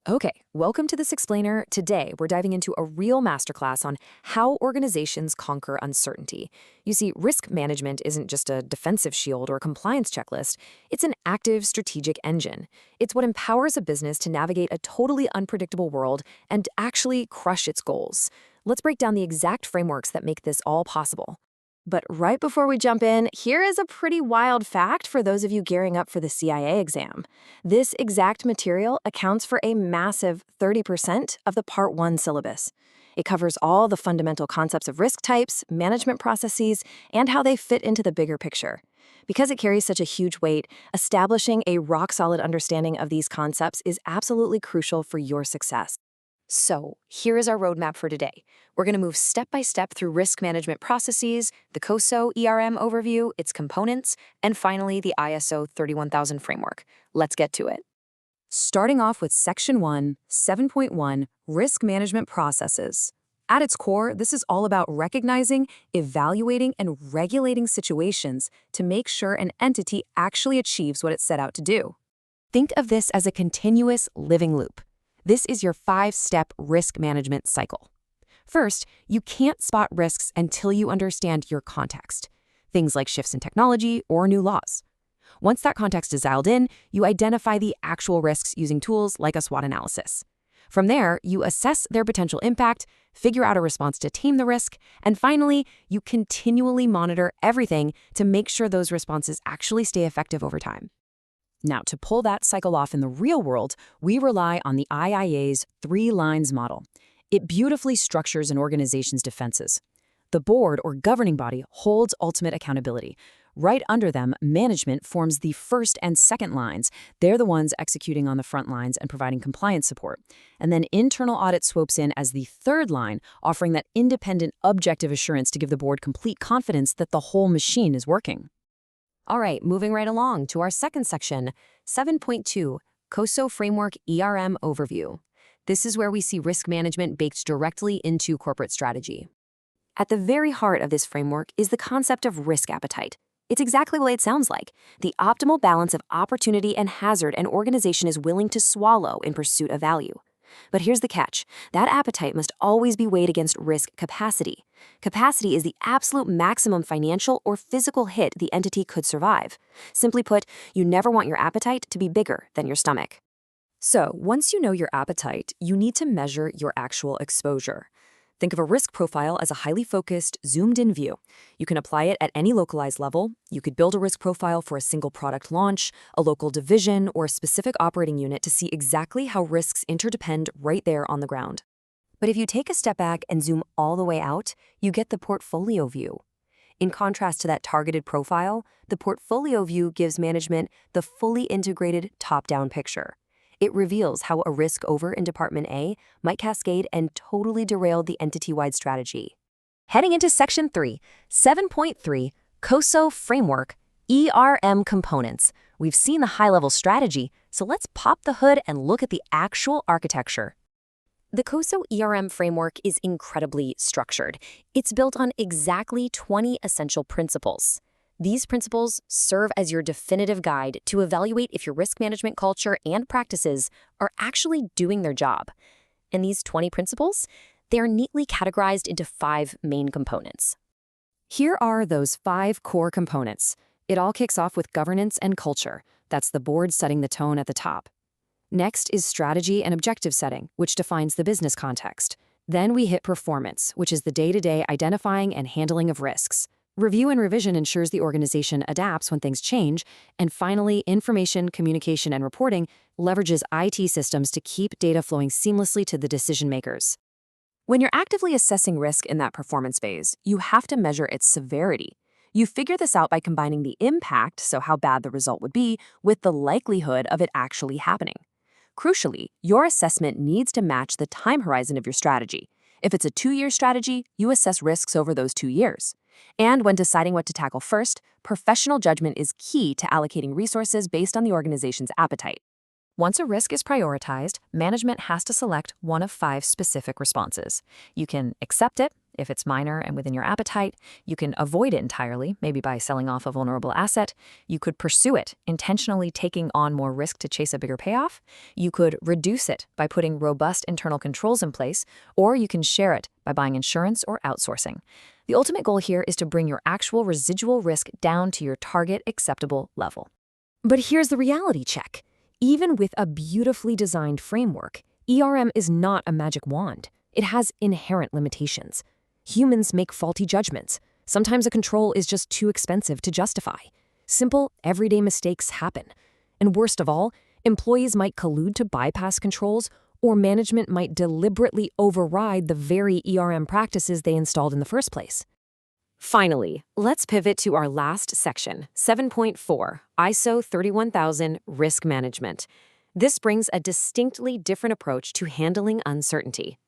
Okay, welcome to this explainer. Today, we're diving into a real masterclass on how organizations conquer uncertainty. You see, risk management isn't just a defensive shield or compliance checklist, it's an active strategic engine. It's what empowers a business to navigate a totally unpredictable world and actually crush its goals. Let's break down the exact frameworks that make this all possible. But right before we jump in, here is a pretty wild fact for those of you gearing up for the CIA exam. This exact material accounts for a massive 30% of the Part 1 syllabus. It covers all the fundamental concepts of risk types, management processes, and how they fit into the bigger picture. Because it carries such a huge weight, establishing a rock-solid understanding of these concepts is absolutely crucial for your success. So, here is our roadmap for today. We're going to move step by step through risk management processes, the COSO ERM overview, its components, and finally the ISO 31000 framework. Let's get to it. Starting off with Section 1, 7.1, Risk Management Processes. At its core, this is all about recognizing, evaluating, and regulating situations to make sure an entity actually achieves what it set out to do. Think of this as a continuous living loop. This is your 5-step risk management cycle. First, you can't spot risks until you understand your context, things like shifts in technology or new laws. Once that context is dialed in, you identify the actual risks using tools like a SWOT analysis. From there, you assess their potential impact, figure out a response to tame the risk, and finally, you continually monitor everything to make sure those responses actually stay effective over time. Now, to pull that cycle off in the real world, we rely on the IIA's 3 lines model. It beautifully structures an organization's defenses. The board or governing body holds ultimate accountability. Right under them, management forms the first and second lines. They're the ones executing on the front lines and providing compliance support. And then internal audit swoops in as the third line, offering that independent, objective assurance to give the board complete confidence that the whole machine is working. All right, moving right along to our second section, 7.2, COSO Framework ERM Overview. This is where we see risk management baked directly into corporate strategy. At the very heart of this framework is the concept of risk appetite. It's exactly what it sounds like, the optimal balance of opportunity and hazard an organization is willing to swallow in pursuit of value. But here's the catch. That appetite must always be weighed against risk capacity. Capacity is the absolute maximum financial or physical hit the entity could survive. Simply put, you never want your appetite to be bigger than your stomach. So, once you know your appetite, you need to measure your actual exposure. Think of a risk profile as a highly focused, zoomed-in view. You can apply it at any localized level. You could build a risk profile for a single product launch, a local division, or a specific operating unit to see exactly how risks interdepend right there on the ground. But if you take a step back and zoom all the way out, you get the portfolio view. In contrast to that targeted profile, the portfolio view gives management the fully integrated top-down picture. It reveals how a risk over in Department A might cascade and totally derail the entity-wide strategy. Heading into Section 3, 7.3, COSO Framework, ERM Components. We've seen the high-level strategy, so let's pop the hood and look at the actual architecture. The COSO ERM framework is incredibly structured. It's built on exactly 20 essential principles. These principles serve as your definitive guide to evaluate if your risk management culture and practices are actually doing their job. And these 20 principles, they are neatly categorized into 5 main components. Here are those 5 core components. It all kicks off with governance and culture. That's the board setting the tone at the top. Next is strategy and objective setting, which defines the business context. Then we hit performance, which is the day-to-day identifying and handling of risks. Review and revision ensures the organization adapts when things change. And finally, information, communication, and reporting leverages IT systems to keep data flowing seamlessly to the decision makers. When you're actively assessing risk in that performance phase, you have to measure its severity. You figure this out by combining the impact, so how bad the result would be, with the likelihood of it actually happening. Crucially, your assessment needs to match the time horizon of your strategy. If it's a 2-year strategy, you assess risks over those 2 years. And when deciding what to tackle first, professional judgment is key to allocating resources based on the organization's appetite. Once a risk is prioritized, management has to select one of 5 specific responses. You can accept it, If it's minor and within your appetite, you can avoid it entirely, maybe by selling off a vulnerable asset. You could pursue it, intentionally taking on more risk to chase a bigger payoff. You could reduce it by putting robust internal controls in place, or you can share it by buying insurance or outsourcing. The ultimate goal here is to bring your actual residual risk down to your target acceptable level. But here's the reality check. Even with a beautifully designed framework, ERM is not a magic wand. It has inherent limitations. Humans make faulty judgments. Sometimes a control is just too expensive to justify. Simple, everyday mistakes happen. And worst of all, employees might collude to bypass controls, or management might deliberately override the very ERM practices they installed in the first place. Finally, let's pivot to our last section, 7.4, ISO 31000 Risk Management. This brings a distinctly different approach to handling uncertainty.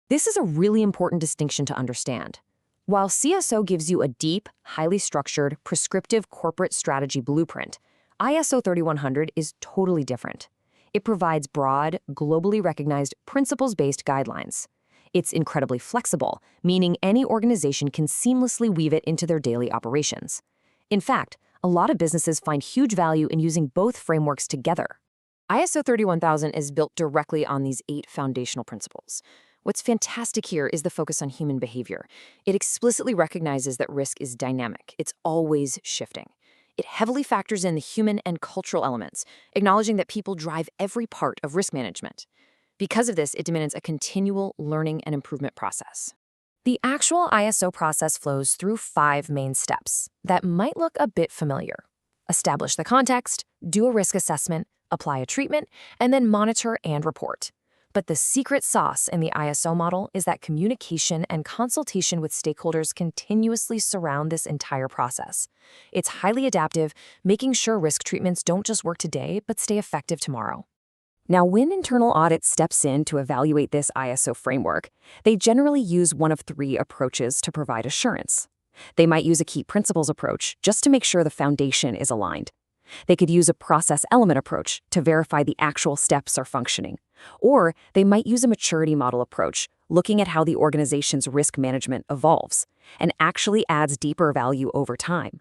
This is a really important distinction to understand. While CSO gives you a deep, highly structured, prescriptive corporate strategy blueprint, ISO 3100 is totally different. It provides broad, globally recognized, principles-based guidelines. It's incredibly flexible, meaning any organization can seamlessly weave it into their daily operations. In fact, a lot of businesses find huge value in using both frameworks together. ISO 31000 is built directly on these 8 foundational principles. What's fantastic here is the focus on human behavior. It explicitly recognizes that risk is dynamic. It's always shifting. It heavily factors in the human and cultural elements, acknowledging that people drive every part of risk management. Because of this, it demands a continual learning and improvement process. The actual ISO process flows through 5 main steps that might look a bit familiar. Establish the context, do a risk assessment, apply a treatment, and then monitor and report. But the secret sauce in the ISO model is that communication and consultation with stakeholders continuously surround this entire process. It's highly adaptive, making sure risk treatments don't just work today, but stay effective tomorrow. Now, when Internal Audit steps in to evaluate this ISO framework, they generally use one of 3 approaches to provide assurance. They might use a key principles approach just to make sure the foundation is aligned. They could use a process element approach to verify the actual steps are functioning. Or they might use a maturity model approach, looking at how the organization's risk management evolves and actually adds deeper value over time.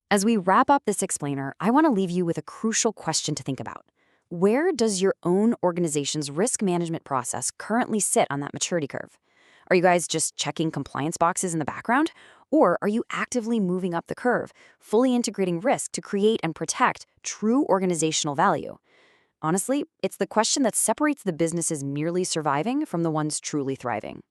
As we wrap up this explainer, I want to leave you with a crucial question to think about. Where does your own organization's risk management process currently sit on that maturity curve? Are you guys just checking compliance boxes in the background? Or are you actively moving up the curve, fully integrating risk to create and protect true organizational value? Honestly, it's the question that separates the businesses merely surviving from the ones truly thriving.